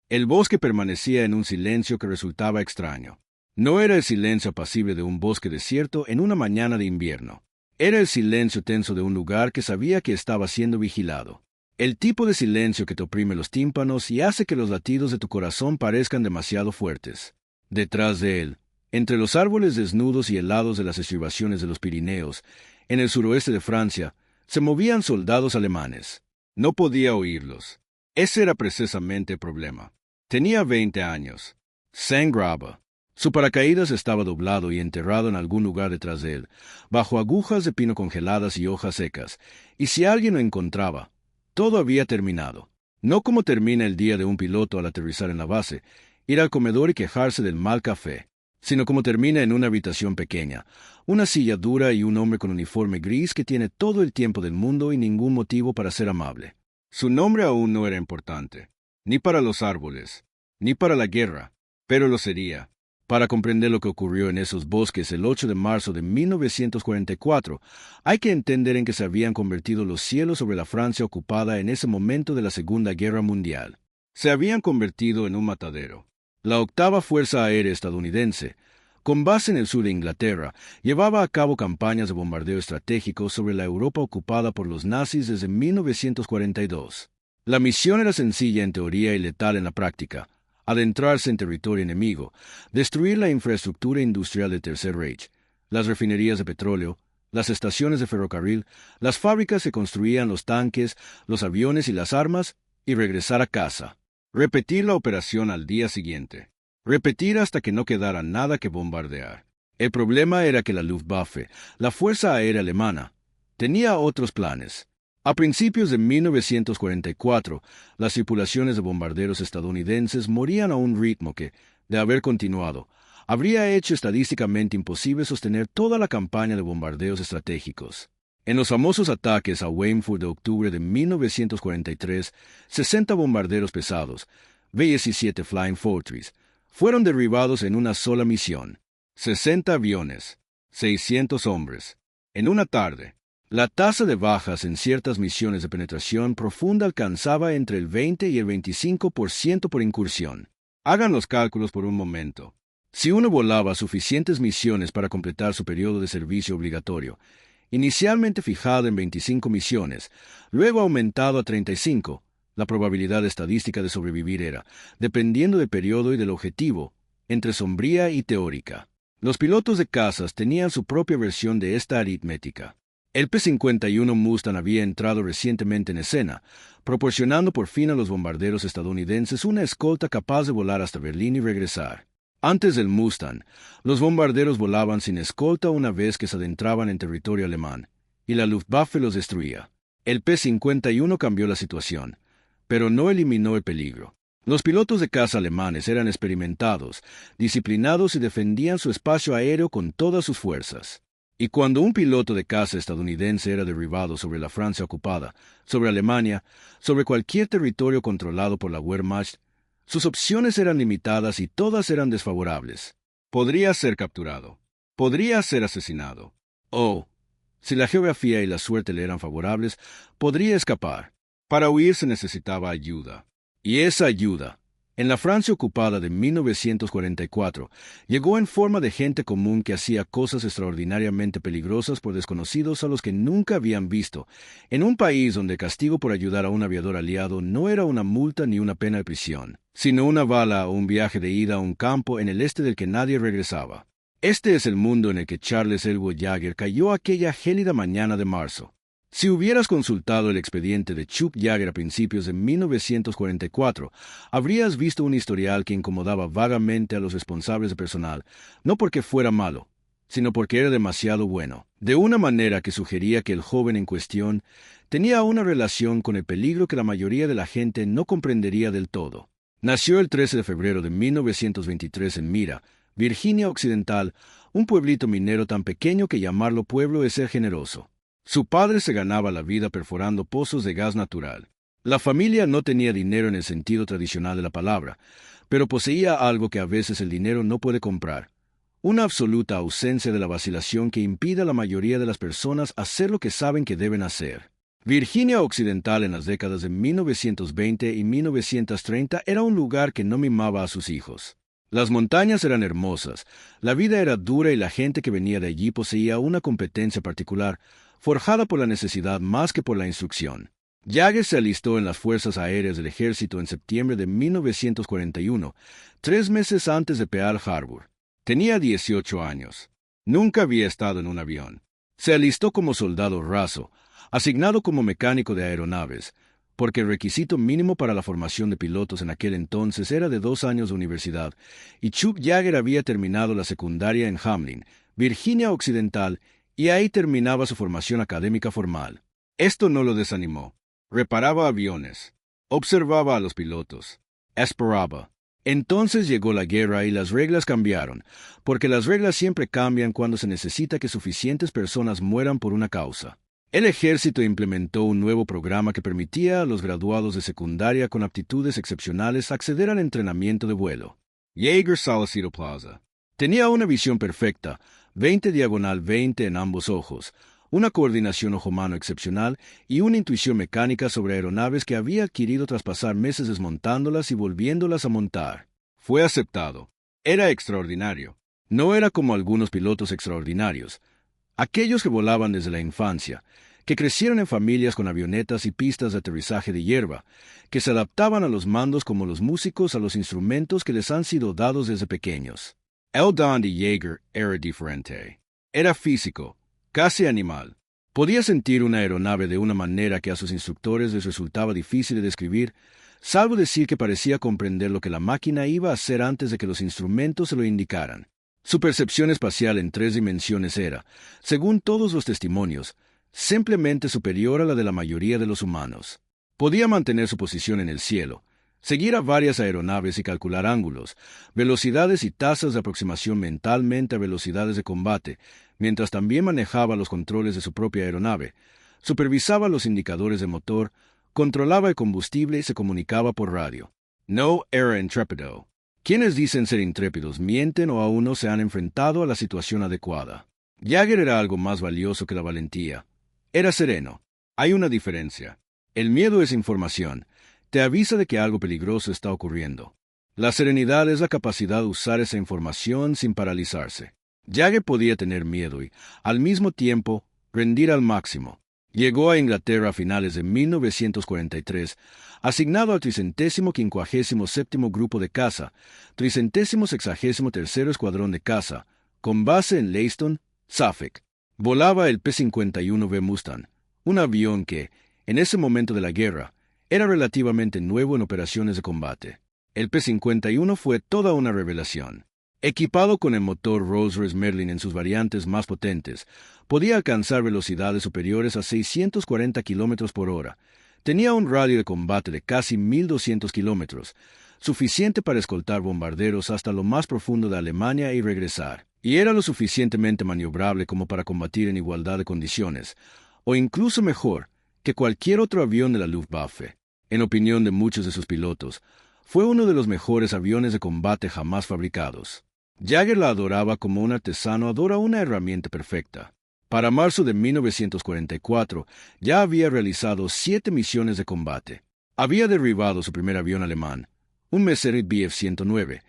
El bosque permanecía en un silencio que resultaba extraño. No era el silencio apacible de un bosque desierto en una mañana de invierno. Era el silencio tenso de un lugar que sabía que estaba siendo vigilado. El tipo de silencio que te oprime los tímpanos y hace que los latidos de tu corazón parezcan demasiado fuertes. Detrás de él, entre los árboles desnudos y helados de las estribaciones de los Pirineos, en el suroeste de Francia, se movían soldados alemanes. No podía oírlos. Ese era precisamente el problema. Tenía 20 años. Sangraba. Su paracaídas estaba doblado y enterrado en algún lugar detrás de él, bajo agujas de pino congeladas y hojas secas, y si alguien lo encontraba, todo había terminado. No como termina el día de un piloto al aterrizar en la base, ir al comedor y quejarse del mal café, sino como termina en una habitación pequeña, una silla dura y un hombre con uniforme gris que tiene todo el tiempo del mundo y ningún motivo para ser amable. Su nombre aún no era importante, ni para los árboles, ni para la guerra, pero lo sería. Para comprender lo que ocurrió en esos bosques el 8 de marzo de 1944, hay que entender en que se habían convertido los cielos sobre la Francia ocupada en ese momento de la Segunda Guerra Mundial. Se habían convertido en un matadero. La octava Fuerza Aérea estadounidense, con base en el sur de Inglaterra, llevaba a cabo campañas de bombardeo estratégico sobre la Europa ocupada por los nazis desde 1942. La misión era sencilla en teoría y letal en la práctica: adentrarse en territorio enemigo, destruir la infraestructura industrial del Tercer Reich, las refinerías de petróleo, las estaciones de ferrocarril, las fábricas que construían los tanques, los aviones y las armas, y regresar a casa. Repetir la operación al día siguiente. Repetir hasta que no quedara nada que bombardear. El problema era que la Luftwaffe, la Fuerza Aérea Alemana, tenía otros planes. A principios de 1944, las tripulaciones de bombarderos estadounidenses morían a un ritmo que, de haber continuado, habría hecho estadísticamente imposible sostener toda la campaña de bombardeos estratégicos. En los famosos ataques a Weymouth de octubre de 1943, 60 bombarderos pesados, B-17 Flying Fortress, fueron derribados en una sola misión. 60 aviones, 600 hombres, en una tarde. La tasa de bajas en ciertas misiones de penetración profunda alcanzaba entre el 20 y el 25% por incursión. Hagan los cálculos por un momento. Si uno volaba suficientes misiones para completar su periodo de servicio obligatorio, inicialmente fijado en 25 misiones, luego aumentado a 35, la probabilidad estadística de sobrevivir era, dependiendo del periodo y del objetivo, entre sombría y teórica. Los pilotos de cazas tenían su propia versión de esta aritmética. El P-51 Mustang había entrado recientemente en escena, proporcionando por fin a los bombarderos estadounidenses una escolta capaz de volar hasta Berlín y regresar. Antes del Mustang, los bombarderos volaban sin escolta una vez que se adentraban en territorio alemán, y la Luftwaffe los destruía. El P-51 cambió la situación, pero no eliminó el peligro. Los pilotos de caza alemanes eran experimentados, disciplinados y defendían su espacio aéreo con todas sus fuerzas. Y cuando un piloto de caza estadounidense era derribado sobre la Francia ocupada, sobre Alemania, sobre cualquier territorio controlado por la Wehrmacht, sus opciones eran limitadas y todas eran desfavorables. Podría ser capturado. Podría ser asesinado. O, si la geografía y la suerte le eran favorables, podría escapar. Para huir se necesitaba ayuda. Y esa ayuda, en la Francia ocupada de 1944, llegó en forma de gente común que hacía cosas extraordinariamente peligrosas por desconocidos a los que nunca habían visto, en un país donde el castigo por ayudar a un aviador aliado no era una multa ni una pena de prisión, sino una bala o un viaje de ida a un campo en el este del que nadie regresaba. Este es el mundo en el que Charles Elwood Jagger cayó aquella gélida mañana de marzo. Si hubieras consultado el expediente de Chuck Jagger a principios de 1944, habrías visto un historial que incomodaba vagamente a los responsables de personal, no porque fuera malo, sino porque era demasiado bueno, de una manera que sugería que el joven en cuestión tenía una relación con el peligro que la mayoría de la gente no comprendería del todo. Nació el 13 de febrero de 1923 en Mira, Virginia Occidental, un pueblito minero tan pequeño que llamarlo pueblo es ser generoso. Su padre se ganaba la vida perforando pozos de gas natural. La familia no tenía dinero en el sentido tradicional de la palabra, pero poseía algo que a veces el dinero no puede comprar: una absoluta ausencia de la vacilación que impide a la mayoría de las personas hacer lo que saben que deben hacer. Virginia Occidental en las décadas de 1920 y 1930 era un lugar que no mimaba a sus hijos. Las montañas eran hermosas, la vida era dura y la gente que venía de allí poseía una competencia particular, forjada por la necesidad más que por la instrucción. Jagger se alistó en las Fuerzas Aéreas del Ejército en septiembre de 1941, 3 meses antes de Pearl Harbor. Tenía 18 años. Nunca había estado en un avión. Se alistó como soldado raso, asignado como mecánico de aeronaves, porque el requisito mínimo para la formación de pilotos en aquel entonces era de 2 años de universidad, y Chuck Jagger había terminado la secundaria en Hamlin, Virginia Occidental, y ahí terminaba su formación académica formal. Esto no lo desanimó. Reparaba aviones, observaba a los pilotos, esperaba. Entonces llegó la guerra y las reglas cambiaron, porque las reglas siempre cambian cuando se necesita que suficientes personas mueran por una causa. El ejército implementó un nuevo programa que permitía a los graduados de secundaria con aptitudes excepcionales acceder al entrenamiento de vuelo. Jaeger Salcedo Plaza. Tenía una visión perfecta, 20/20 en ambos ojos, una coordinación ojo-mano excepcional y una intuición mecánica sobre aeronaves que había adquirido tras pasar meses desmontándolas y volviéndolas a montar. Fue aceptado. Era extraordinario. No era como algunos pilotos extraordinarios, aquellos que volaban desde la infancia, que crecieron en familias con avionetas y pistas de aterrizaje de hierba, que se adaptaban a los mandos como los músicos a los instrumentos que les han sido dados desde pequeños. El don de Jaeger era diferente. Era físico, casi animal. Podía sentir una aeronave de una manera que a sus instructores les resultaba difícil de describir, salvo decir que parecía comprender lo que la máquina iba a hacer antes de que los instrumentos se lo indicaran. Su percepción espacial en 3 dimensiones era, según todos los testimonios, simplemente superior a la de la mayoría de los humanos. Podía mantener su posición en el cielo, seguir a varias aeronaves y calcular ángulos, velocidades y tasas de aproximación mentalmente a velocidades de combate, mientras también manejaba los controles de su propia aeronave, supervisaba los indicadores de motor, controlaba el combustible y se comunicaba por radio. No era intrépido. Quienes dicen ser intrépidos mienten o aún no se han enfrentado a la situación adecuada. Jagger era algo más valioso que la valentía. Era sereno. Hay una diferencia. El miedo es información. Te avisa de que algo peligroso está ocurriendo. La serenidad es la capacidad de usar esa información sin paralizarse. Jagger podía tener miedo y, al mismo tiempo, rendir al máximo. Llegó a Inglaterra a finales de 1943, asignado al 357º Grupo de Caza, 363º Escuadrón de Caza, con base en Leiston, Suffolk. Volaba el P-51V Mustang, un avión que, en ese momento de la guerra, era relativamente nuevo en operaciones de combate. El P-51 fue toda una revelación. Equipado con el motor Rolls-Royce Merlin en sus variantes más potentes, podía alcanzar velocidades superiores a 640 km por hora. Tenía un radio de combate de casi 1.200 kilómetros, suficiente para escoltar bombarderos hasta lo más profundo de Alemania y regresar. Y era lo suficientemente maniobrable como para combatir en igualdad de condiciones, o incluso mejor, que cualquier otro avión de la Luftwaffe. En opinión de muchos de sus pilotos, fue uno de los mejores aviones de combate jamás fabricados. Jagger la adoraba como un artesano adora una herramienta perfecta. Para marzo de 1944 ya había realizado 7 misiones de combate. Había derribado su primer avión alemán, un Messerschmitt Bf-109,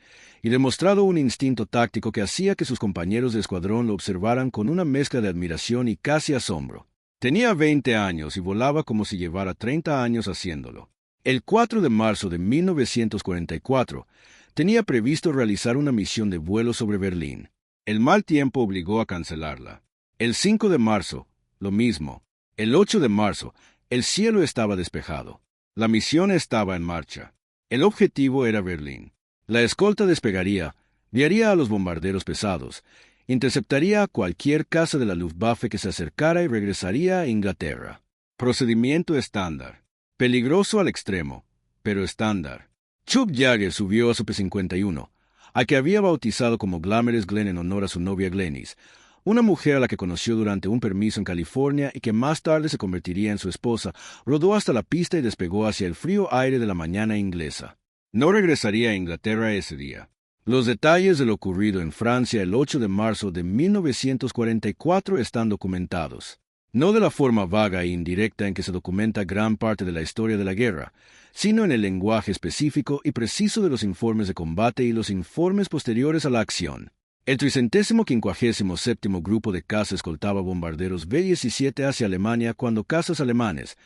y demostrado un instinto táctico que hacía que sus compañeros de escuadrón lo observaran con una mezcla de admiración y casi asombro. Tenía 20 años y volaba como si llevara 30 años haciéndolo. El 4 de marzo de 1944, tenía previsto realizar una misión de vuelo sobre Berlín. El mal tiempo obligó a cancelarla. El 5 de marzo, lo mismo. El 8 de marzo, el cielo estaba despejado. La misión estaba en marcha. El objetivo era Berlín. La escolta despegaría, guiaría a los bombarderos pesados, interceptaría a cualquier caza de la Luftwaffe que se acercara y regresaría a Inglaterra. Procedimiento estándar. Peligroso al extremo, pero estándar. Chuck Jagger subió a su P-51, a que había bautizado como Glamorous Glenn en honor a su novia Glenys, una mujer a la que conoció durante un permiso en California y que más tarde se convertiría en su esposa, rodó hasta la pista y despegó hacia el frío aire de la mañana inglesa. No regresaría a Inglaterra ese día. Los detalles de lo ocurrido en Francia el 8 de marzo de 1944 están documentados. No de la forma vaga e indirecta en que se documenta gran parte de la historia de la guerra, sino en el lenguaje específico y preciso de los informes de combate y los informes posteriores a la acción. El 357º Grupo de Caza escoltaba bombarderos B-17 hacia Alemania cuando cazas alemanes,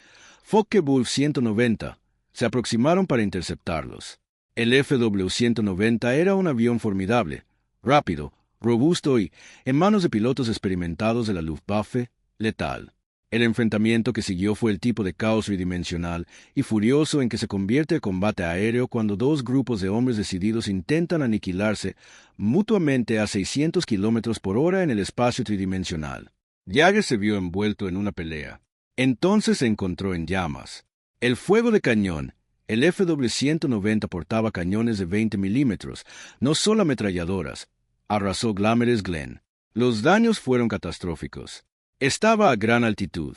Focke-Wulf 190, se aproximaron para interceptarlos. El FW-190 era un avión formidable, rápido, robusto y, en manos de pilotos experimentados de la Luftwaffe, letal. El enfrentamiento que siguió fue el tipo de caos tridimensional y furioso en que se convierte el combate aéreo cuando dos grupos de hombres decididos intentan aniquilarse mutuamente a 600 kilómetros por hora en el espacio tridimensional. Jäger se vio envuelto en una pelea. Entonces se encontró en llamas. El fuego de cañón. El FW-190 portaba cañones de 20 milímetros, no solo ametralladoras. Arrasó Glameres Glen. Los daños fueron catastróficos. Estaba a gran altitud,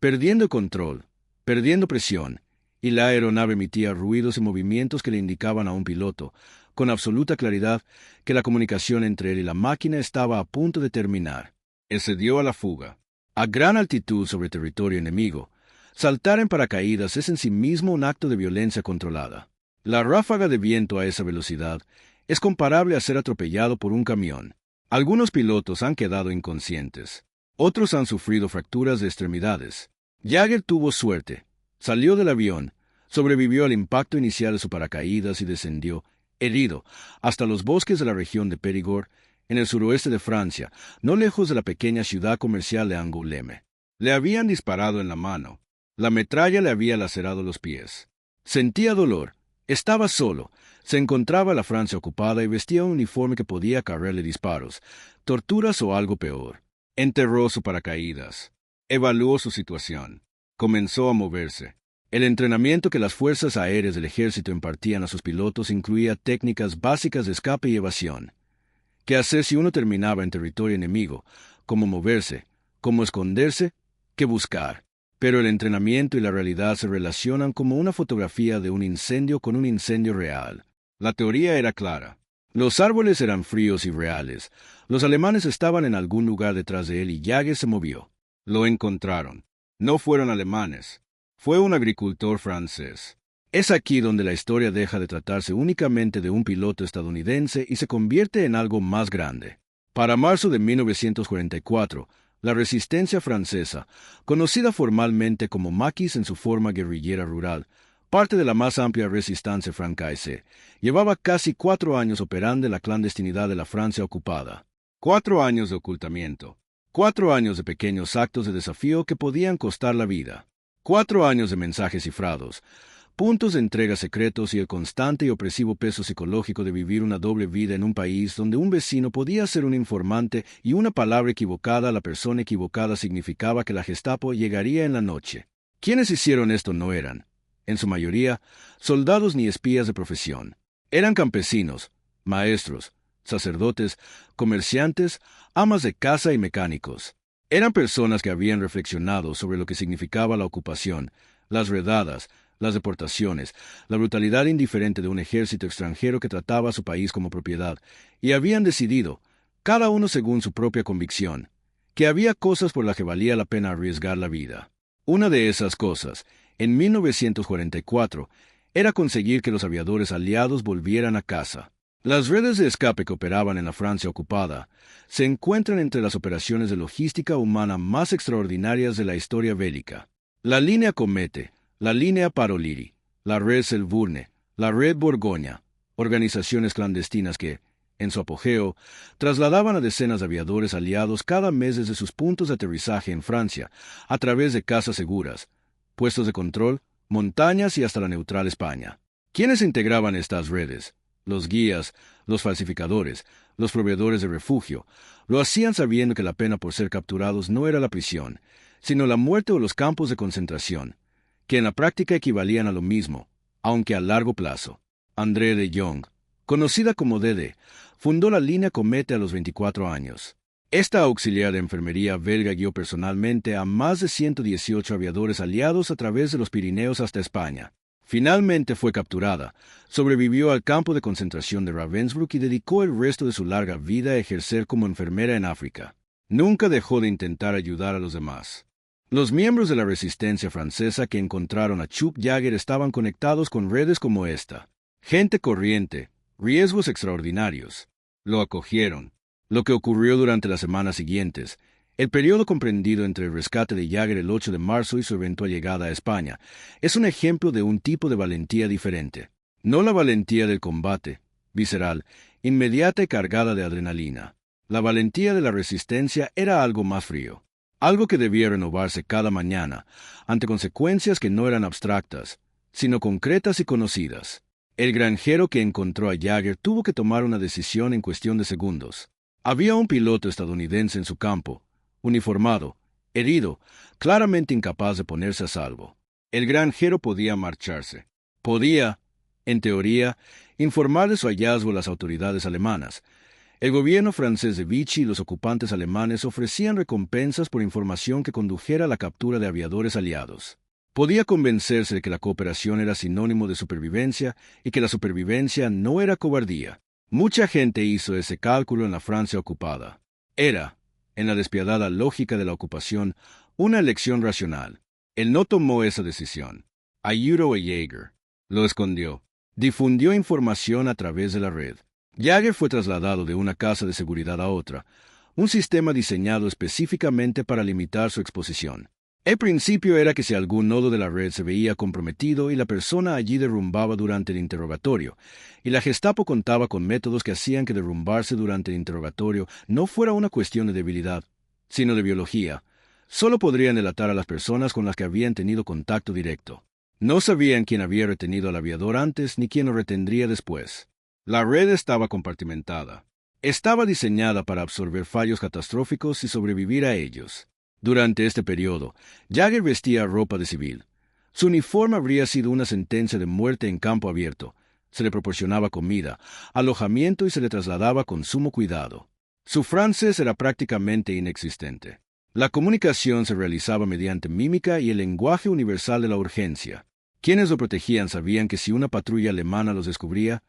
perdiendo control, perdiendo presión, y la aeronave emitía ruidos y movimientos que le indicaban a un piloto, con absoluta claridad, que la comunicación entre él y la máquina estaba a punto de terminar. Él se dio a la fuga. A gran altitud sobre territorio enemigo, saltar en paracaídas es en sí mismo un acto de violencia controlada. La ráfaga de viento a esa velocidad es comparable a ser atropellado por un camión. Algunos pilotos han quedado inconscientes. Otros han sufrido fracturas de extremidades. Jäger tuvo suerte. Salió del avión, sobrevivió al impacto inicial de su paracaídas y descendió, herido, hasta los bosques de la región de Périgord, en el suroeste de Francia, no lejos de la pequeña ciudad comercial de Angoulême. Le habían disparado en la mano. La metralla le había lacerado los pies. Sentía dolor. Estaba solo. Se encontraba en la Francia ocupada y vestía un uniforme que podía cargarle disparos, torturas o algo peor. Enterró su paracaídas. Evaluó su situación. Comenzó a moverse. El entrenamiento que las fuerzas aéreas del ejército impartían a sus pilotos incluía técnicas básicas de escape y evasión. ¿Qué hacer si uno terminaba en territorio enemigo? ¿Cómo moverse? ¿Cómo esconderse? ¿Qué buscar? Pero el entrenamiento y la realidad se relacionan como una fotografía de un incendio con un incendio real. La teoría era clara. Los árboles eran fríos y reales. Los alemanes estaban en algún lugar detrás de él y Jäger se movió. Lo encontraron. No fueron alemanes. Fue un agricultor francés. Es aquí donde la historia deja de tratarse únicamente de un piloto estadounidense y se convierte en algo más grande. Para marzo de 1944, la resistencia francesa, conocida formalmente como maquis en su forma guerrillera rural, parte de la más amplia resistencia francaise, llevaba casi 4 años operando en la clandestinidad de la Francia ocupada. 4 años de ocultamiento. 4 años de pequeños actos de desafío que podían costar la vida. 4 años de mensajes cifrados, puntos de entrega secretos y el constante y opresivo peso psicológico de vivir una doble vida en un país donde un vecino podía ser un informante y una palabra equivocada a la persona equivocada significaba que la Gestapo llegaría en la noche. Quienes hicieron esto no eran, en su mayoría, soldados ni espías de profesión. Eran campesinos, maestros, sacerdotes, comerciantes, amas de casa y mecánicos. Eran personas que habían reflexionado sobre lo que significaba la ocupación, las redadas, las deportaciones, la brutalidad indiferente de un ejército extranjero que trataba a su país como propiedad, y habían decidido, cada uno según su propia convicción, que había cosas por las que valía la pena arriesgar la vida. Una de esas cosas, en 1944, era conseguir que los aviadores aliados volvieran a casa. Las redes de escape que operaban en la Francia ocupada se encuentran entre las operaciones de logística humana más extraordinarias de la historia bélica. La línea Comete, la línea Paroliri, la red Selburne, la red Borgoña, organizaciones clandestinas que, en su apogeo, trasladaban a decenas de aviadores aliados cada mes desde sus puntos de aterrizaje en Francia, a través de casas seguras, puestos de control, montañas y hasta la neutral España. ¿Quiénes integraban estas redes? Los guías, los falsificadores, los proveedores de refugio, lo hacían sabiendo que la pena por ser capturados no era la prisión, sino la muerte o los campos de concentración, que en la práctica equivalían a lo mismo, aunque a largo plazo. André de Jong, conocida como Dede, fundó la línea Comete a los 24 años. Esta auxiliar de enfermería belga guió personalmente a más de 118 aviadores aliados a través de los Pirineos hasta España. Finalmente fue capturada, sobrevivió al campo de concentración de Ravensbrück y dedicó el resto de su larga vida a ejercer como enfermera en África. Nunca dejó de intentar ayudar a los demás. Los miembros de la resistencia francesa que encontraron a Chuck Yeager estaban conectados con redes como esta. Gente corriente, riesgos extraordinarios. Lo acogieron. Lo que ocurrió durante las semanas siguientes, el periodo comprendido entre el rescate de Yeager el 8 de marzo y su eventual llegada a España, es un ejemplo de un tipo de valentía diferente. No la valentía del combate, visceral, inmediata y cargada de adrenalina. La valentía de la resistencia era algo más frío. Algo que debía renovarse cada mañana, ante consecuencias que no eran abstractas, sino concretas y conocidas. El granjero que encontró a Yeager tuvo que tomar una decisión en cuestión de segundos. Había un piloto estadounidense en su campo, uniformado, herido, claramente incapaz de ponerse a salvo. El granjero podía marcharse. Podía, en teoría, informar de su hallazgo a las autoridades alemanas. El gobierno francés de Vichy y los ocupantes alemanes ofrecían recompensas por información que condujera a la captura de aviadores aliados. Podía convencerse de que la cooperación era sinónimo de supervivencia y que la supervivencia no era cobardía. Mucha gente hizo ese cálculo en la Francia ocupada. Era, en la despiadada lógica de la ocupación, una elección racional. Él no tomó esa decisión. Ayudó a Yeager. Lo escondió. Difundió información a través de la red. Yeager fue trasladado de una casa de seguridad a otra, un sistema diseñado específicamente para limitar su exposición. El principio era que si algún nodo de la red se veía comprometido y la persona allí derrumbaba durante el interrogatorio, y la Gestapo contaba con métodos que hacían que derrumbarse durante el interrogatorio no fuera una cuestión de debilidad, sino de biología, solo podrían delatar a las personas con las que habían tenido contacto directo. No sabían quién había retenido al aviador antes ni quién lo retendría después. La red estaba compartimentada. Estaba diseñada para absorber fallos catastróficos y sobrevivir a ellos. Durante este periodo, Yeager vestía ropa de civil. Su uniforme habría sido una sentencia de muerte en campo abierto. Se le proporcionaba comida, alojamiento y se le trasladaba con sumo cuidado. Su francés era prácticamente inexistente. La comunicación se realizaba mediante mímica y el lenguaje universal de la urgencia. Quienes lo protegían sabían que si una patrulla alemana los descubría,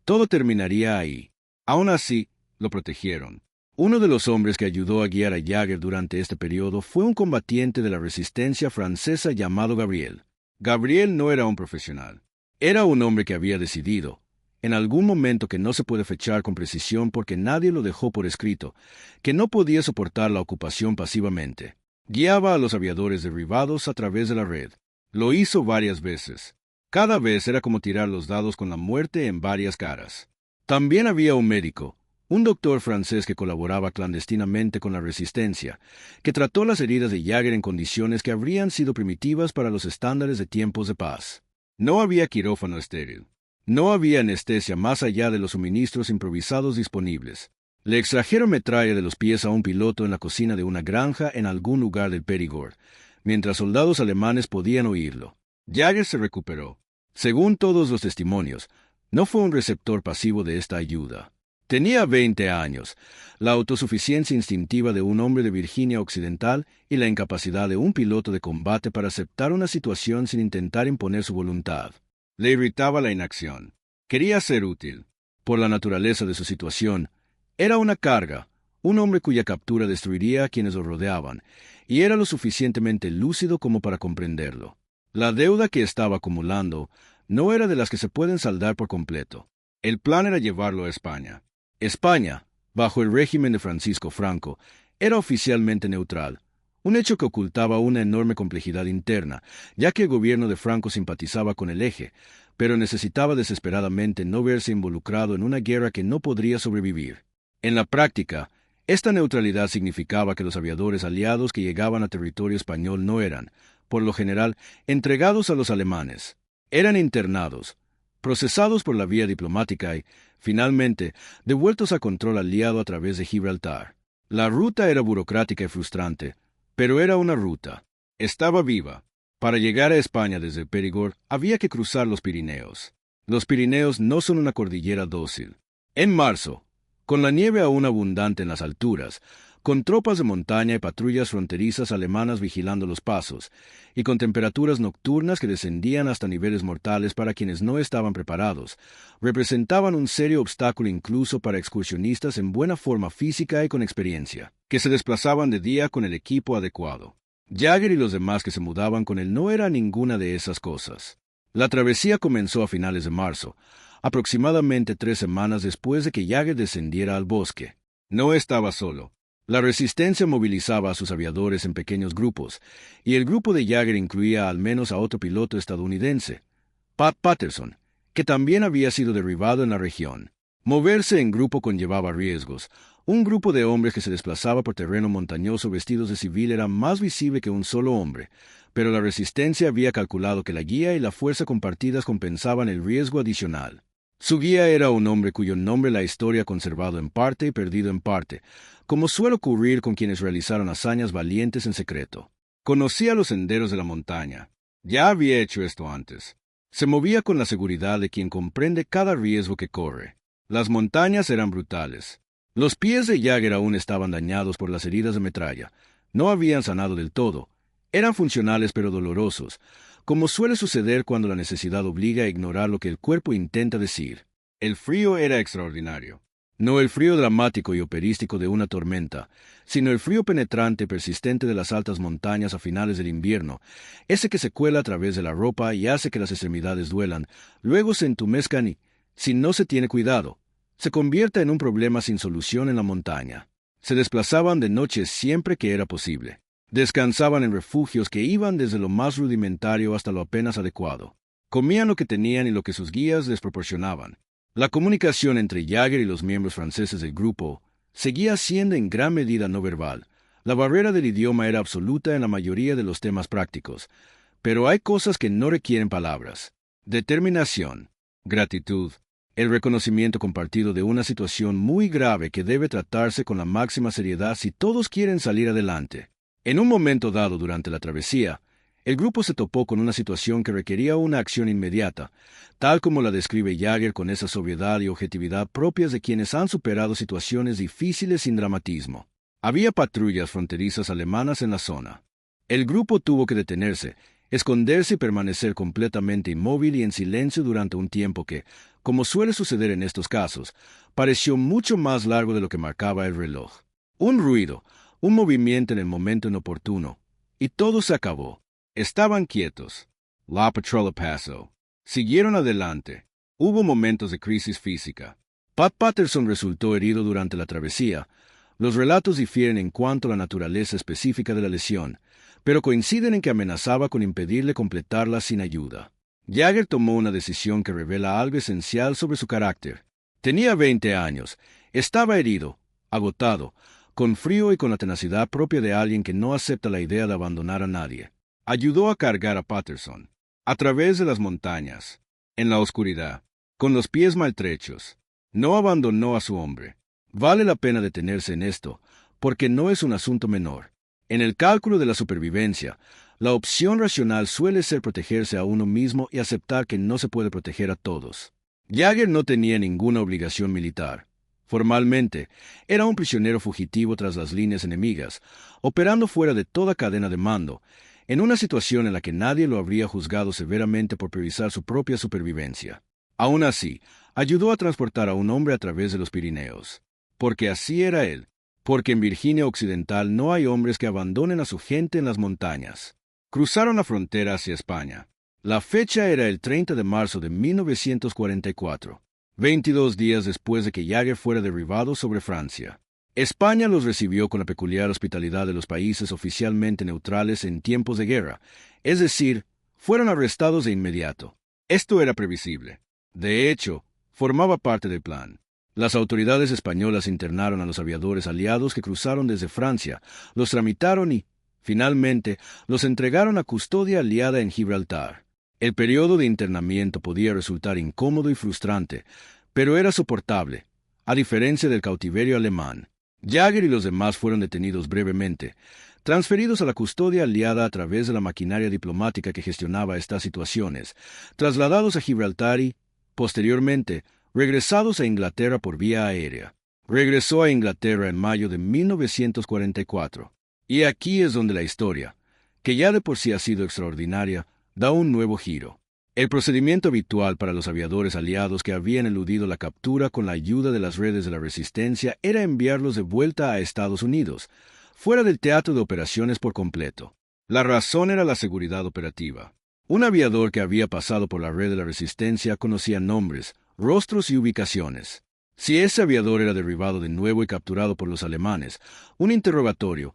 todo terminaría ahí. Aún así, lo protegieron. Uno de los hombres que ayudó a guiar a Yeager durante este periodo fue un combatiente de la resistencia francesa llamado Gabriel. Gabriel no era un profesional. Era un hombre que había decidido, en algún momento que no se puede fechar con precisión porque nadie lo dejó por escrito, que no podía soportar la ocupación pasivamente. Guiaba a los aviadores derribados a través de la red. Lo hizo varias veces. Cada vez era como tirar los dados con la muerte en varias caras. También había un médico, un doctor francés que colaboraba clandestinamente con la resistencia, que trató las heridas de Yeager en condiciones que habrían sido primitivas para los estándares de tiempos de paz. No había quirófano estéril. No había anestesia más allá de los suministros improvisados disponibles. Le extrajeron metralla de los pies a un piloto en la cocina de una granja en algún lugar del Périgord, mientras soldados alemanes podían oírlo. Yeager se recuperó. Según todos los testimonios, no fue un receptor pasivo de esta ayuda. Tenía 20 años, la autosuficiencia instintiva de un hombre de Virginia Occidental y la incapacidad de un piloto de combate para aceptar una situación sin intentar imponer su voluntad. Le irritaba la inacción. Quería ser útil. Por la naturaleza de su situación, era una carga, un hombre cuya captura destruiría a quienes lo rodeaban, y era lo suficientemente lúcido como para comprenderlo. La deuda que estaba acumulando no era de las que se pueden saldar por completo. El plan era llevarlo a España. España, bajo el régimen de Francisco Franco, era oficialmente neutral, un hecho que ocultaba una enorme complejidad interna, ya que el gobierno de Franco simpatizaba con el Eje, pero necesitaba desesperadamente no verse involucrado en una guerra que no podría sobrevivir. En la práctica, esta neutralidad significaba que los aviadores aliados que llegaban a territorio español no eran, por lo general, entregados a los alemanes. Eran internados, procesados por la vía diplomática y, finalmente, devueltos a control aliado a través de Gibraltar. La ruta era burocrática y frustrante, pero era una ruta. Estaba viva. Para llegar a España desde Périgord había que cruzar los Pirineos. Los Pirineos no son una cordillera dócil. En marzo, con la nieve aún abundante en las alturas, con tropas de montaña y patrullas fronterizas alemanas vigilando los pasos, y con temperaturas nocturnas que descendían hasta niveles mortales para quienes no estaban preparados, representaban un serio obstáculo incluso para excursionistas en buena forma física y con experiencia, que se desplazaban de día con el equipo adecuado. Jagger y los demás que se mudaban con él no era ninguna de esas cosas. La travesía comenzó a finales de marzo, aproximadamente 3 semanas después de que Jagger descendiera al bosque. No estaba solo. La resistencia movilizaba a sus aviadores en pequeños grupos, y el grupo de Jagger incluía al menos a otro piloto estadounidense, Pat Patterson, que también había sido derribado en la región. Moverse en grupo conllevaba riesgos. Un grupo de hombres que se desplazaba por terreno montañoso vestidos de civil era más visible que un solo hombre, pero la resistencia había calculado que la guía y la fuerza compartidas compensaban el riesgo adicional. Su guía era un hombre cuyo nombre la historia ha conservado en parte y perdido en parte, como suele ocurrir con quienes realizaron hazañas valientes en secreto. Conocía los senderos de la montaña. Ya había hecho esto antes. Se movía con la seguridad de quien comprende cada riesgo que corre. Las montañas eran brutales. Los pies de Jagger aún estaban dañados por las heridas de metralla. No habían sanado del todo. Eran funcionales pero dolorosos, como suele suceder cuando la necesidad obliga a ignorar lo que el cuerpo intenta decir. El frío era extraordinario. No el frío dramático y operístico de una tormenta, sino el frío penetrante y persistente de las altas montañas a finales del invierno, ese que se cuela a través de la ropa y hace que las extremidades duelan, luego se entumezcan y, si no se tiene cuidado, se convierta en un problema sin solución en la montaña. Se desplazaban de noche siempre que era posible. Descansaban en refugios que iban desde lo más rudimentario hasta lo apenas adecuado. Comían lo que tenían y lo que sus guías les proporcionaban. La comunicación entre Jagger y los miembros franceses del grupo seguía siendo en gran medida no verbal. La barrera del idioma era absoluta en la mayoría de los temas prácticos, pero hay cosas que no requieren palabras. Determinación, gratitud, el reconocimiento compartido de una situación muy grave que debe tratarse con la máxima seriedad si todos quieren salir adelante. En un momento dado durante la travesía, el grupo se topó con una situación que requería una acción inmediata, tal como la describe Jagger con esa sobriedad y objetividad propias de quienes han superado situaciones difíciles sin dramatismo. Había patrullas fronterizas alemanas en la zona. El grupo tuvo que detenerse, esconderse y permanecer completamente inmóvil y en silencio durante un tiempo que, como suele suceder en estos casos, pareció mucho más largo de lo que marcaba el reloj. Un ruido, un movimiento en el momento inoportuno, y todo se acabó. Estaban quietos. La patrulla pasó. Siguieron adelante. Hubo momentos de crisis física. Pat Patterson resultó herido durante la travesía. Los relatos difieren en cuanto a la naturaleza específica de la lesión, pero coinciden en que amenazaba con impedirle completarla sin ayuda. Jagger tomó una decisión que revela algo esencial sobre su carácter. Tenía 20 años, estaba herido, agotado, con frío y con la tenacidad propia de alguien que no acepta la idea de abandonar a nadie. Ayudó a cargar a Patterson, a través de las montañas, en la oscuridad, con los pies maltrechos. No abandonó a su hombre. Vale la pena detenerse en esto, porque no es un asunto menor. En el cálculo de la supervivencia, la opción racional suele ser protegerse a uno mismo y aceptar que no se puede proteger a todos. Jagger no tenía ninguna obligación militar. Formalmente, era un prisionero fugitivo tras las líneas enemigas, operando fuera de toda cadena de mando, en una situación en la que nadie lo habría juzgado severamente por priorizar su propia supervivencia. Aún así, ayudó a transportar a un hombre a través de los Pirineos. Porque así era él. Porque en Virginia Occidental no hay hombres que abandonen a su gente en las montañas. Cruzaron la frontera hacia España. La fecha era el 30 de marzo de 1944, 22 días después de que Jagger fuera derribado sobre Francia. España los recibió con la peculiar hospitalidad de los países oficialmente neutrales en tiempos de guerra, es decir, fueron arrestados de inmediato. Esto era previsible. De hecho, formaba parte del plan. Las autoridades españolas internaron a los aviadores aliados que cruzaron desde Francia, los tramitaron y, finalmente, los entregaron a custodia aliada en Gibraltar. El periodo de internamiento podía resultar incómodo y frustrante, pero era soportable, a diferencia del cautiverio alemán. Jagger y los demás fueron detenidos brevemente, transferidos a la custodia aliada a través de la maquinaria diplomática que gestionaba estas situaciones, trasladados a Gibraltar y, posteriormente, regresados a Inglaterra por vía aérea. Regresó a Inglaterra en mayo de 1944. Y aquí es donde la historia, que ya de por sí ha sido extraordinaria, da un nuevo giro. El procedimiento habitual para los aviadores aliados que habían eludido la captura con la ayuda de las redes de la resistencia era enviarlos de vuelta a Estados Unidos, fuera del teatro de operaciones por completo. La razón era la seguridad operativa. Un aviador que había pasado por la red de la resistencia conocía nombres, rostros y ubicaciones. Si ese aviador era derribado de nuevo y capturado por los alemanes, un interrogatorio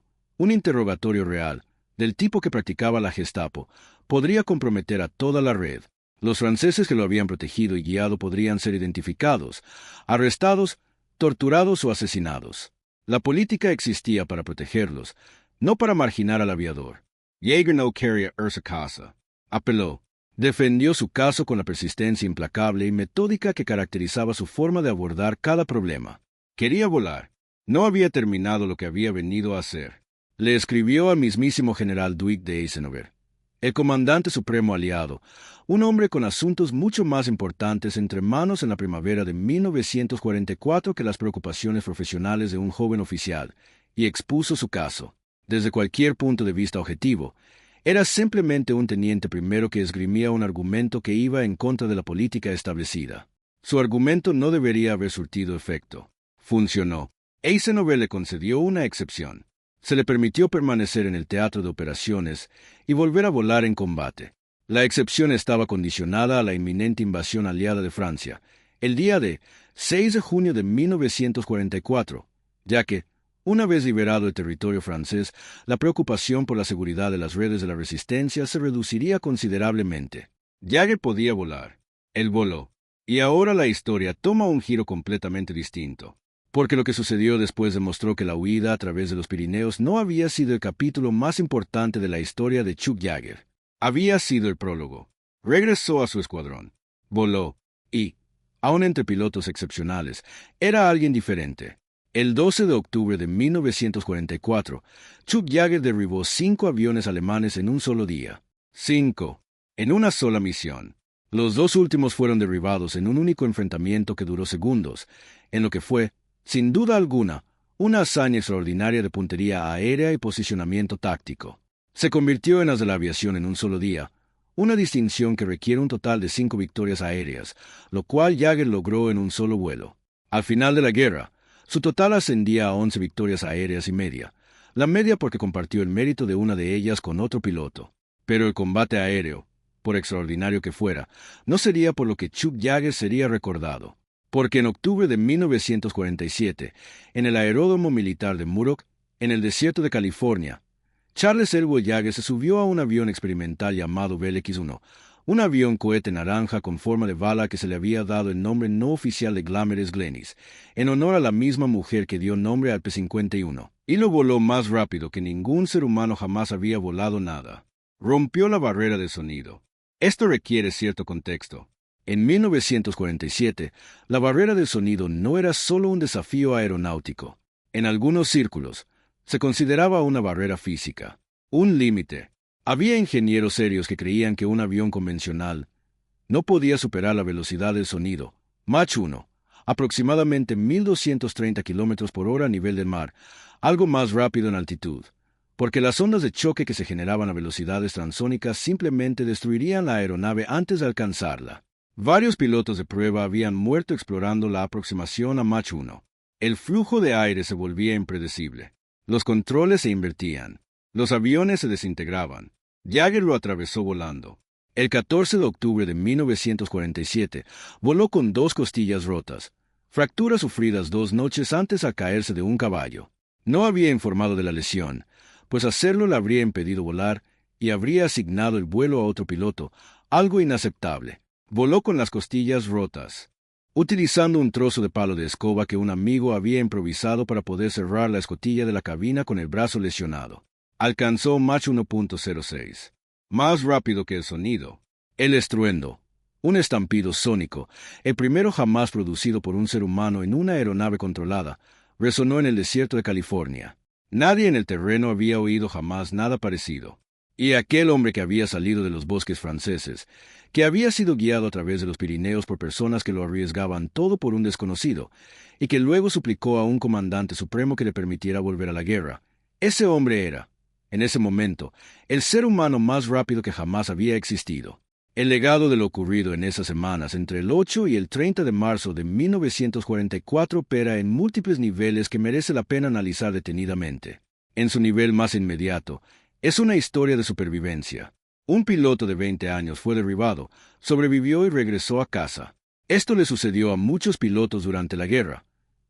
real, del tipo que practicaba la Gestapo, podría comprometer a toda la red. Los franceses que lo habían protegido y guiado podrían ser identificados, arrestados, torturados o asesinados. La política existía para protegerlos, no para marginar al aviador. Jaeger no quería irse a casa. Apeló. Defendió su caso con la persistencia implacable y metódica que caracterizaba su forma de abordar cada problema. Quería volar. No había terminado lo que había venido a hacer. Le escribió al mismísimo general Duick de Eisenhower, el comandante supremo aliado, un hombre con asuntos mucho más importantes entre manos en la primavera de 1944 que las preocupaciones profesionales de un joven oficial, y expuso su caso. Desde cualquier punto de vista objetivo, era simplemente un teniente primero que esgrimía un argumento que iba en contra de la política establecida. Su argumento no debería haber surtido efecto. Funcionó. Eisenhower le concedió una excepción. Se le permitió permanecer en el teatro de operaciones y volver a volar en combate. La excepción estaba condicionada a la inminente invasión aliada de Francia, el día de 6 de junio de 1944, ya que, una vez liberado el territorio francés, la preocupación por la seguridad de las redes de la resistencia se reduciría considerablemente. Jaeger podía volar. Él voló. Y ahora la historia toma un giro completamente distinto. Porque lo que sucedió después demostró que la huida a través de los Pirineos no había sido el capítulo más importante de la historia de Chuck Yeager. Había sido el prólogo. Regresó a su escuadrón. Voló. Y, aun entre pilotos excepcionales, era alguien diferente. El 12 de octubre de 1944, Chuck Yeager derribó 5 aviones alemanes en un solo día. 5. En una sola misión. Los 2 últimos fueron derribados en un único enfrentamiento que duró segundos, en lo que fue, sin duda alguna, una hazaña extraordinaria de puntería aérea y posicionamiento táctico. Se convirtió en as de la aviación en un solo día, una distinción que requiere un total de 5 victorias aéreas, lo cual Yeager logró en un solo vuelo. Al final de la guerra, su total ascendía a 11 victorias aéreas y media, la media porque compartió el mérito de una de ellas con otro piloto. Pero el combate aéreo, por extraordinario que fuera, no sería por lo que Chuck Yeager sería recordado. Porque en octubre de 1947, en el aeródromo militar de Muroc, en el desierto de California, Charles Elwood Yeager se subió a un avión experimental llamado Bell X-1, un avión cohete naranja con forma de bala que se le había dado el nombre no oficial de Glamis Glennis, en honor a la misma mujer que dio nombre al P-51, y lo voló más rápido que ningún ser humano jamás había volado nada. Rompió la barrera de sonido. Esto requiere cierto contexto. En 1947, la barrera del sonido no era solo un desafío aeronáutico. En algunos círculos, se consideraba una barrera física, un límite. Había ingenieros serios que creían que un avión convencional no podía superar la velocidad del sonido, Mach 1, aproximadamente 1.230 km por hora a nivel del mar, algo más rápido en altitud, porque las ondas de choque que se generaban a velocidades transónicas simplemente destruirían la aeronave antes de alcanzarla. Varios pilotos de prueba habían muerto explorando la aproximación a Mach 1. El flujo de aire se volvía impredecible. Los controles se invertían. Los aviones se desintegraban. Yeager lo atravesó volando. El 14 de octubre de 1947, voló con 2 costillas rotas, fracturas sufridas 2 noches antes al caerse de un caballo. No había informado de la lesión, pues hacerlo le habría impedido volar y habría asignado el vuelo a otro piloto, algo inaceptable. Voló con las costillas rotas, utilizando un trozo de palo de escoba que un amigo había improvisado para poder cerrar la escotilla de la cabina con el brazo lesionado. Alcanzó Mach 1.06. Más rápido que el sonido. El estruendo, un estampido sónico, el primero jamás producido por un ser humano en una aeronave controlada, resonó en el desierto de California. Nadie en el terreno había oído jamás nada parecido. Y aquel hombre que había salido de los bosques franceses, que había sido guiado a través de los Pirineos por personas que lo arriesgaban todo por un desconocido, y que luego suplicó a un comandante supremo que le permitiera volver a la guerra, ese hombre era, en ese momento, el ser humano más rápido que jamás había existido. El legado de lo ocurrido en esas semanas entre el 8 y el 30 de marzo de 1944 opera en múltiples niveles que merece la pena analizar detenidamente. En su nivel más inmediato, Es una historia de supervivencia. Un piloto de 20 años fue derribado, sobrevivió y regresó a casa. Esto le sucedió a muchos pilotos durante la guerra.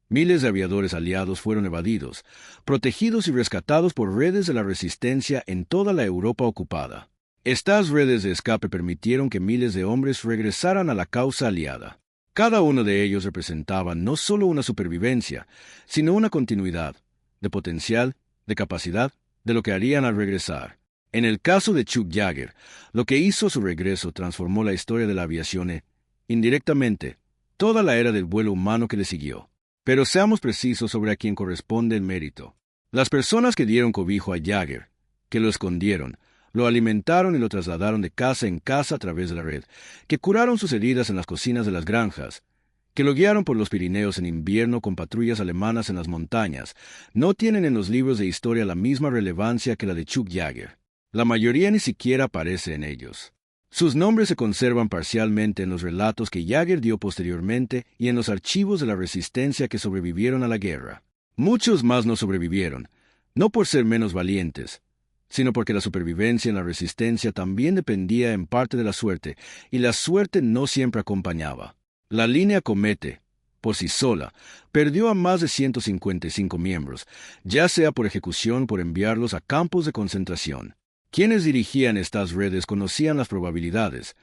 Miles de aviadores aliados fueron evadidos, protegidos y rescatados por redes de la resistencia en toda la Europa ocupada. Estas redes de escape permitieron que miles de hombres regresaran a la causa aliada. Cada uno de ellos representaba no solo una supervivencia, sino una continuidad, de potencial, de capacidad, de lo que harían al regresar. En el caso de Chuck Yeager, lo que hizo su regreso transformó la historia de la aviación e, indirectamente, toda la era del vuelo humano que le siguió. Pero seamos precisos sobre a quién corresponde el mérito. Las personas que dieron cobijo a Yeager, que lo escondieron, lo alimentaron y lo trasladaron de casa en casa a través de la red, que curaron sus heridas en las cocinas de las granjas, que lo guiaron por los Pirineos en invierno con patrullas alemanas en las montañas, no tienen en los libros de historia la misma relevancia que la de Chuck Yeager. La mayoría ni siquiera aparece en ellos. Sus nombres se conservan parcialmente en los relatos que Yeager dio posteriormente y en los archivos de la resistencia que sobrevivieron a la guerra. Muchos más no sobrevivieron, no por ser menos valientes, sino porque la supervivencia en la resistencia también dependía en parte de la suerte, y la suerte no siempre acompañaba. La línea Comete, por sí sola, perdió a más de 155 miembros, ya sea por ejecución o por enviarlos a campos de concentración. Quienes dirigían estas redes conocían las probabilidades,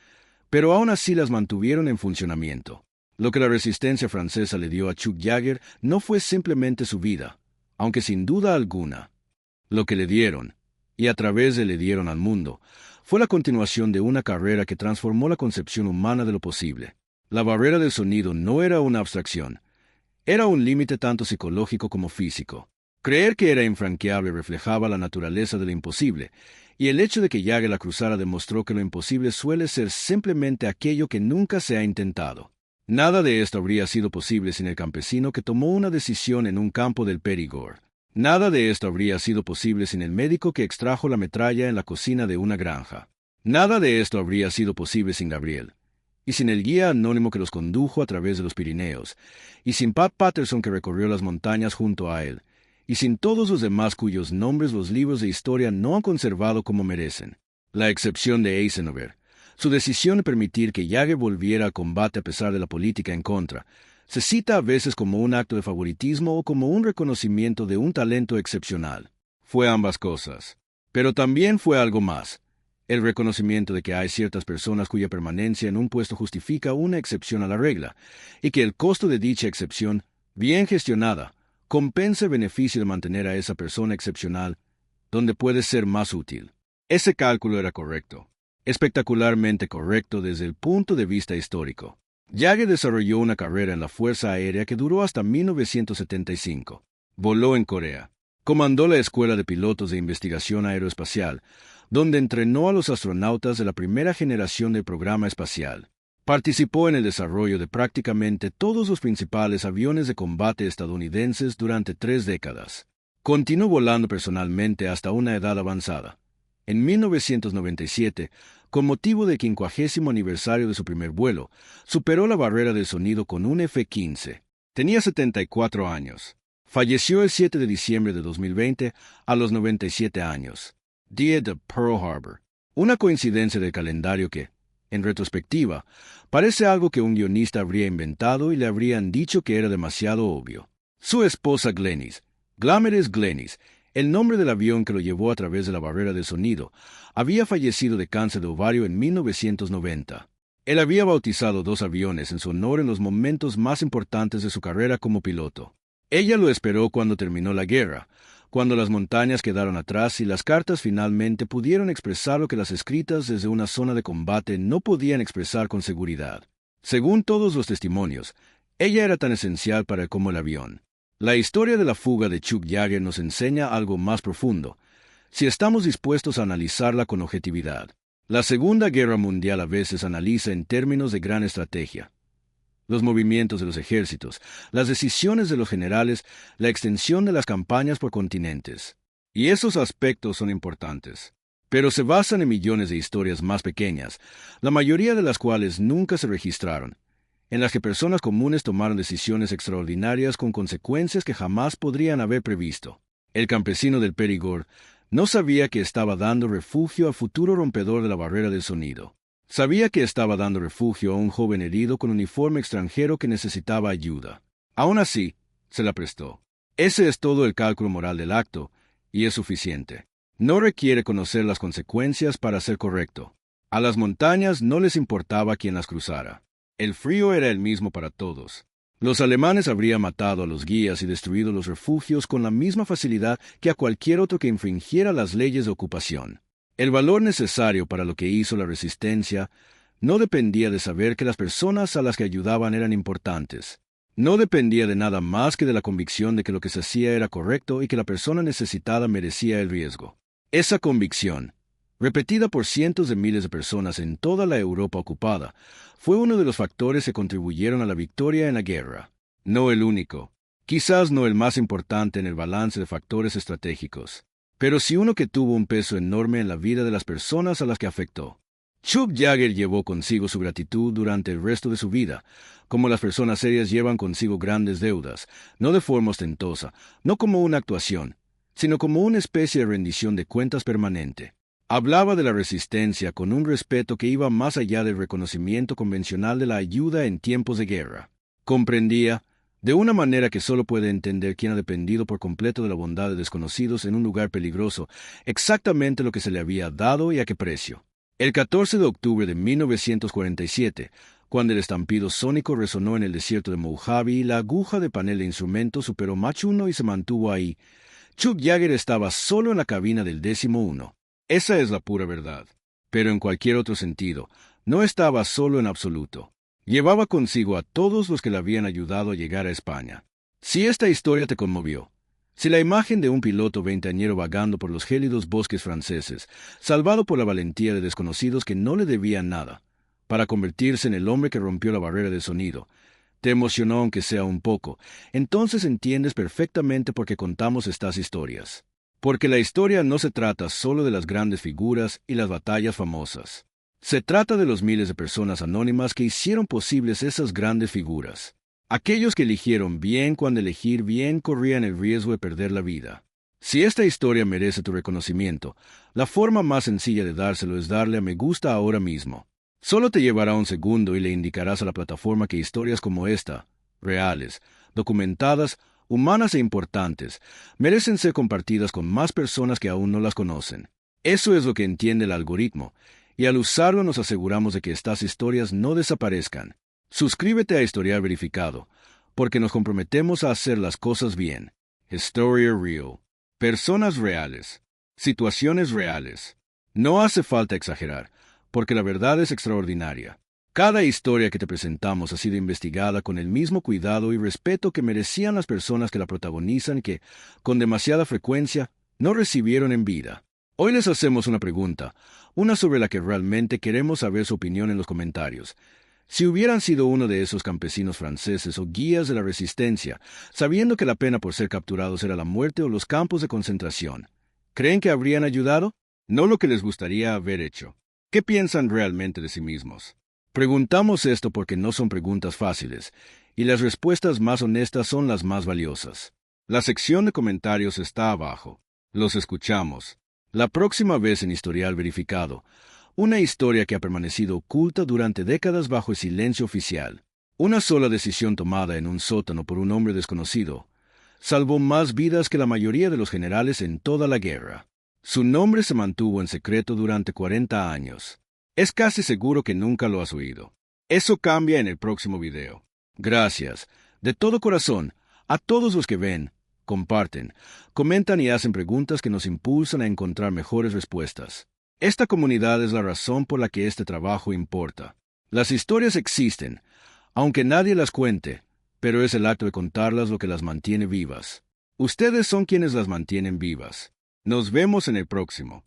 pero aún así las mantuvieron en funcionamiento. Lo que la resistencia francesa le dio a Chuck Yeager no fue simplemente su vida, aunque sin duda alguna. Lo que le dieron, y a través de le dieron al mundo, fue la continuación de una carrera que transformó la concepción humana de lo posible. La barrera del sonido no era una abstracción, era un límite tanto psicológico como físico. Creer que era infranqueable reflejaba la naturaleza de lo imposible, y el hecho de que Yeager la cruzara demostró que lo imposible suele ser simplemente aquello que nunca se ha intentado. Nada de esto habría sido posible sin el campesino que tomó una decisión en un campo del Périgord. Nada de esto habría sido posible sin el médico que extrajo la metralla en la cocina de una granja. Nada de esto habría sido posible sin Gabriel, y sin el guía anónimo que los condujo a través de los Pirineos, y sin Pat Patterson que recorrió las montañas junto a él, y sin todos los demás cuyos nombres los libros de historia no han conservado como merecen. La excepción de Eisenhower, su decisión de permitir que Yeager volviera al combate a pesar de la política en contra, se cita a veces como un acto de favoritismo o como un reconocimiento de un talento excepcional. Fue ambas cosas. Pero también fue algo más. El reconocimiento de que hay ciertas personas cuya permanencia en un puesto justifica una excepción a la regla, y que el costo de dicha excepción, bien gestionada, compensa el beneficio de mantener a esa persona excepcional donde puede ser más útil. Ese cálculo era correcto, espectacularmente correcto desde el punto de vista histórico. Yeager desarrolló una carrera en la Fuerza Aérea que duró hasta 1975. Voló en Corea. Comandó la Escuela de Pilotos de Investigación Aeroespacial, donde entrenó a los astronautas de la primera generación del programa espacial. Participó en el desarrollo de prácticamente todos los principales aviones de combate estadounidenses durante 3 décadas. Continuó volando personalmente hasta una edad avanzada. En 1997, con motivo del 50º aniversario de su primer vuelo, superó la barrera del sonido con un F-15. Tenía 74 años. Falleció el 7 de diciembre de 2020 a los 97 años, día de Pearl Harbor. Una coincidencia del calendario que, en retrospectiva, parece algo que un guionista habría inventado y le habrían dicho que era demasiado obvio. Su esposa Glenys, Glamourous Glenys, el nombre del avión que lo llevó a través de la barrera del sonido, había fallecido de cáncer de ovario en 1990. Él había bautizado 2 aviones en su honor en los momentos más importantes de su carrera como piloto. Ella lo esperó cuando terminó la guerra, cuando las montañas quedaron atrás y las cartas finalmente pudieron expresar lo que las escritas desde una zona de combate no podían expresar con seguridad. Según todos los testimonios, ella era tan esencial para él como el avión. La historia de la fuga de Chuck Yeager nos enseña algo más profundo, si estamos dispuestos a analizarla con objetividad. La Segunda Guerra Mundial a veces analiza en términos de gran estrategia. Los movimientos de los ejércitos, las decisiones de los generales, la extensión de las campañas por continentes. Y esos aspectos son importantes. Pero se basan en millones de historias más pequeñas, la mayoría de las cuales nunca se registraron, en las que personas comunes tomaron decisiones extraordinarias con consecuencias que jamás podrían haber previsto. El campesino del Périgord No sabía que estaba dando refugio al futuro rompedor de la barrera del sonido. Sabía que estaba dando refugio a un joven herido con uniforme extranjero que necesitaba ayuda. Aún así, se la prestó. Ese es todo el cálculo moral del acto, y es suficiente. No requiere conocer las consecuencias para ser correcto. A las montañas no les importaba quién las cruzara. El frío era el mismo para todos. Los alemanes habrían matado a los guías y destruido los refugios con la misma facilidad que a cualquier otro que infringiera las leyes de ocupación. El valor necesario para lo que hizo la resistencia no dependía de saber que las personas a las que ayudaban eran importantes. No dependía de nada más que de la convicción de que lo que se hacía era correcto y que la persona necesitada merecía el riesgo. Esa convicción, repetida por cientos de miles de personas en toda la Europa ocupada, fue uno de los factores que contribuyeron a la victoria en la guerra. No el único, quizás no el más importante en el balance de factores estratégicos, pero sí uno que tuvo un peso enorme en la vida de las personas a las que afectó. Chuck Yeager llevó consigo su gratitud durante el resto de su vida, como las personas serias llevan consigo grandes deudas, no de forma ostentosa, no como una actuación, sino como una especie de rendición de cuentas permanente. Hablaba de la resistencia con un respeto que iba más allá del reconocimiento convencional de la ayuda en tiempos de guerra. Comprendía, de una manera que solo puede entender quien ha dependido por completo de la bondad de desconocidos en un lugar peligroso, exactamente lo que se le había dado y a qué precio. El 14 de octubre de 1947, cuando el estampido sónico resonó en el desierto de Mojave, la aguja de panel de instrumentos superó Mach 1 y se mantuvo ahí. Chuck Yeager estaba solo en la cabina del 11. Esa es la pura verdad. Pero en cualquier otro sentido, no estaba solo en absoluto. Llevaba consigo a todos los que le habían ayudado a llegar a España. Si esta historia te conmovió, si la imagen de un piloto veinteañero vagando por los gélidos bosques franceses, salvado por la valentía de desconocidos que no le debían nada, para convertirse en el hombre que rompió la barrera del sonido, te emocionó aunque sea un poco, entonces entiendes perfectamente por qué contamos estas historias. Porque la historia no se trata solo de las grandes figuras y las batallas famosas. Se trata de los miles de personas anónimas que hicieron posibles esas grandes figuras. Aquellos que eligieron bien cuando elegir bien corrían el riesgo de perder la vida. Si esta historia merece tu reconocimiento, la forma más sencilla de dárselo es darle a me gusta ahora mismo. Solo te llevará un segundo y le indicarás a la plataforma que historias como esta, reales, documentadas, humanas e importantes, merecen ser compartidas con más personas que aún no las conocen. Eso es lo que entiende el algoritmo, y al usarlo nos aseguramos de que estas historias no desaparezcan. Suscríbete a Historial Verificado, porque nos comprometemos a hacer las cosas bien. Historia Real. Personas reales. Situaciones reales. No hace falta exagerar, porque la verdad es extraordinaria. Cada historia que te presentamos ha sido investigada con el mismo cuidado y respeto que merecían las personas que la protagonizan y que, con demasiada frecuencia, no recibieron en vida. Hoy les hacemos una pregunta, una sobre la que realmente queremos saber su opinión en los comentarios. Si hubieran sido uno de esos campesinos franceses o guías de la resistencia, sabiendo que la pena por ser capturados era la muerte o los campos de concentración, ¿creen que habrían ayudado? No lo que les gustaría haber hecho. ¿Qué piensan realmente de sí mismos? Preguntamos esto porque no son preguntas fáciles, y las respuestas más honestas son las más valiosas. La sección de comentarios está abajo. Los escuchamos. La próxima vez en Historial Verificado, una historia que ha permanecido oculta durante décadas bajo el silencio oficial. Una sola decisión tomada en un sótano por un hombre desconocido salvó más vidas que la mayoría de los generales en toda la guerra. Su nombre se mantuvo en secreto durante 40 años. Es casi seguro que nunca lo has oído. Eso cambia en el próximo video. Gracias, de todo corazón, a todos los que ven, comparten, comentan y hacen preguntas que nos impulsan a encontrar mejores respuestas. Esta comunidad es la razón por la que este trabajo importa. Las historias existen, aunque nadie las cuente, pero es el acto de contarlas lo que las mantiene vivas. Ustedes son quienes las mantienen vivas. Nos vemos en el próximo.